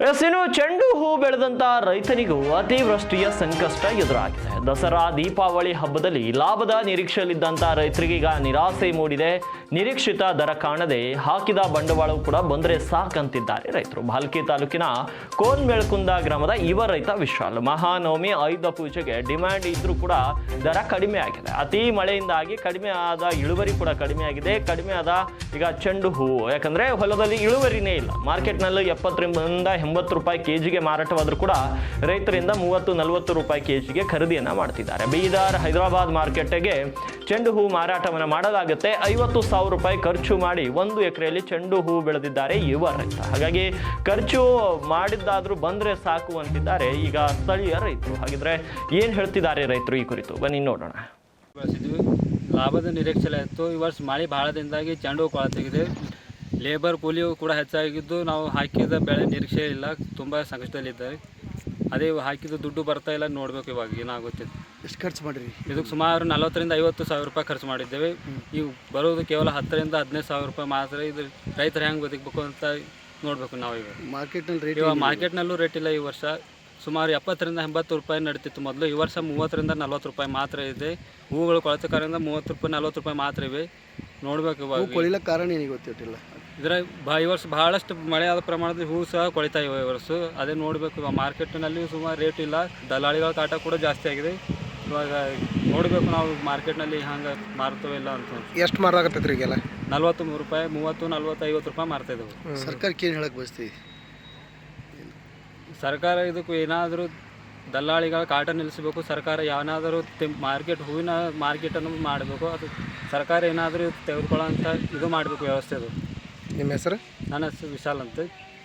ಇನ್ನು ಚೆಂಡು ಹೂ ಬೆಳೆದಂತ ರೈತನಿಗೂ ಅತಿವೃಷ್ಟಿಯ ಸಂಕಷ್ಟ ಎದುರಾಗಿದೆ. ದಸರಾ ದೀಪಾವಳಿ ಹಬ್ಬದಲ್ಲಿ ಲಾಭದ ನಿರೀಕ್ಷೆಯಲ್ಲಿದ್ದಂತ ರೈತರಿಗೆ ಈಗ ನಿರಾಸೆ ಮೂಡಿದೆ. ನಿರೀಕ್ಷಿತ ದರ ಕಾಣದೆ ಹಾಕಿದ ಬಂಡವಾಳವು ಕೂಡ ಬಂದ್ರೆ ಸಾಕಂತಿದ್ದಾರೆ ರೈತರು. ಭಾಲ್ಕಿ ತಾಲೂಕಿನ ಕೋನ್ಮೆಳ್ಕುಂದ ಗ್ರಾಮದ ಯುವ ರೈತ ವಿಶಾಲ್ ಮಹಾನವಮಿ ಆಯುಧ ಪೂಜೆಗೆ ಡಿಮ್ಯಾಂಡ್ ಇದ್ರೂ ಕೂಡ ದರ ಕಡಿಮೆ ಆಗಿದೆ. ಅತಿ ಮಳೆಯಿಂದಾಗಿ ಕಡಿಮೆ ಆದ ಇಳುವರಿ ಕೂಡ ಕಡಿಮೆ ಆಗಿದೆ. ಕಡಿಮೆ ಆದ ಈಗ ಚೆಂಡು ಹೂ ಯಾಕಂದ್ರೆ ಹೊಲದಲ್ಲಿ ಇಳುವರಿನೇ ಇಲ್ಲ. ಮಾರ್ಕೆಟ್ನಲ್ಲಿ 70 ರಿಂದ 80 ರೂಪಾಯಿ ಕೆಜಿಗೆ ಮಾರಾಟವಾದರೂ ಕೂಡ ರೈತರಿಂದ 30-40 ರೂಪಾಯಿ ಕೆಜಿಗೆ ಖರೀದಿಯನ್ನ ಮಾಡ್ತಿದ್ದಾರೆ. ಬೀದರ್ ಹೈದರಾಬಾದ್ ಮಾರ್ಕೆಟ್ಗೆ ಚೆಂಡು ಹೂ ಮಾರಾಟವನ್ನು ಮಾಡಲಾಗುತ್ತೆ. 50,000 ರೂಪಾಯಿ ಖರ್ಚು ಮಾಡಿ 1 ಎಕರೆಯಲ್ಲಿ ಚೆಂಡು ಹೂ ಬೆಳೆದಿದ್ದಾರೆ ಯುವ ರೈತ. ಹಾಗಾಗಿ ಖರ್ಚು ಮಾಡಿದ್ದಾದ್ರೂ ಬಂದ್ರೆ ಸಾಕು ಅಂತಿದ್ದಾರೆ ಈಗ ಸ್ಥಳೀಯ ರೈತರು. ಹಾಗಿದ್ರೆ ಏನ್ ಹೇಳ್ತಿದ್ದಾರೆ ರೈತರು ಈ ಕುರಿತು ಬನ್ನಿ ನೋಡೋಣ. ಲಾಭದ ನಿರೀಕ್ಷೆ ಇತ್ತು. ಈ ವರ್ಷ ಮಳೆ ಬಹಳ ದಿನದಾಗಿ ಚೆಂಡು ಹೂ ಕೊಳತೆಗಿದೆ. ಲೇಬರ್ ಕೂಲಿಯು ಕೂಡ ಹೆಚ್ಚಾಗಿದ್ದು ನಾವು ಹಾಕಿದ ಬೆಳೆ ನಿರೀಕ್ಷೆ ಇಲ್ಲ. ತುಂಬ ಸಂಕಷ್ಟದಲ್ಲಿದ್ದಾರೆ. ಅದೇ ಹಾಕಿದ ದುಡ್ಡು ಬರ್ತಾ ಇಲ್ಲ. ನೋಡ್ಬೇಕು ಇವಾಗ ಏನಾಗುತ್ತೆ. ಎಷ್ಟು ಖರ್ಚು ಮಾಡಿರಿ? ಇದಕ್ಕೆ ಸುಮಾರು 40,000 ರಿಂದ 50,000 ರೂಪಾಯಿ ಖರ್ಚು ಮಾಡಿದ್ದೇವೆ. ಈಗ ಬರೋದು ಕೇವಲ 10,000 ರಿಂದ 15,000 ರೂಪಾಯಿ ಮಾತ್ರ. ಇದು ರೈತರು ಹೆಂಗೆ ಬದುಕಬೇಕು ಅಂತ ನೋಡಬೇಕು ನಾವು. ಈಗ ಮಾರ್ಕೆಟ್ನಲ್ಲಿ ರೇಟ್ ಇವಾಗ ಮಾರ್ಕೆಟ್ನಲ್ಲೂ ರೇಟ್ ಇಲ್ಲ. ಈ ವರ್ಷ ಸುಮಾರು 70 ರಿಂದ 80 ರೂಪಾಯಿ ನಡೀತಿತ್ತು ಮೊದಲು. ಈ ವರ್ಷ 30 ರಿಂದ 40 ರೂಪಾಯಿ ಮಾತ್ರ ಇದೆ. ಹೂಗಳು ಕೊಳತೆ ಕಾರಣದಿಂದ 30 ರೂಪಾಯಿ 40 ರೂಪಾಯಿ ಮಾತ್ರ ಇವೆ. ನೋಡ್ಬೇಕು ಇವಾಗ ಕೊಳಿಲಕ್ಕೆ ಕಾರಣ ಏನಿಗೆ ಗೊತ್ತಿಲ್ಲ. ಇದರ ಈ ವರ್ಷ ಬಹಳಷ್ಟು ಮಳೆ ಆದ ಪ್ರಮಾಣದಲ್ಲಿ ಹೂ ಸಹ ಕೊಳಿತಾ ಇವೆ ಈ ವರ್ಷ. ಅದೇ ನೋಡಬೇಕು. ಇವಾಗ ಮಾರ್ಕೆಟ್ನಲ್ಲಿ ಸುಮಾರು ರೇಟ್ ಇಲ್ಲ. ದಲ್ಲಾಳಿಗಳ ಕಾಟ ಕೂಡ ಜಾಸ್ತಿ ಆಗಿದೆ. ಇವಾಗ ನೋಡಬೇಕು ನಾವು ಮಾರ್ಕೆಟ್ನಲ್ಲಿ ಹಂಗೆ ಮಾರ್ತವೆ ಇಲ್ಲ ಅಂತ. ಎಷ್ಟು ಮಾರಾಗತ್ತೈತ್ರಿ ಈಗೆಲ್ಲ? 43 ರೂಪಾಯಿ 30, 40, 50 ರೂಪಾಯಿ ಮಾರ್ತಾ ಇದ್ದವು. ಸರ್ಕಾರಕ್ಕೆ ಏನು ಹೇಳಕ್ಕೆ ಬಯಸ್ತೀವಿ? ಸರ್ಕಾರ ಇದಕ್ಕೂ ಏನಾದರೂ ದಲ್ಲಾಳಿಗಳ ಕಾಟ ನಿಲ್ಲಿಸಬೇಕು. ಸರ್ಕಾರ ಏನಾದರೂ ಹೂವಿನ ಮಾರ್ಕೆಟನ್ನು ಮಾಡಬೇಕು. ಅದು ಸರ್ಕಾರ ಏನಾದರೂ ತೆಗೆದುಕೊಳ್ಳೋಂಥ ಇದು ಮಾಡಬೇಕು ವ್ಯವಸ್ಥೆ. ಅದು ನಿಮ್ಮ ಹೆಸರು? ನನ್ನ ಹೆಸರು ವಿಶಾಲ್ ಅಂತ.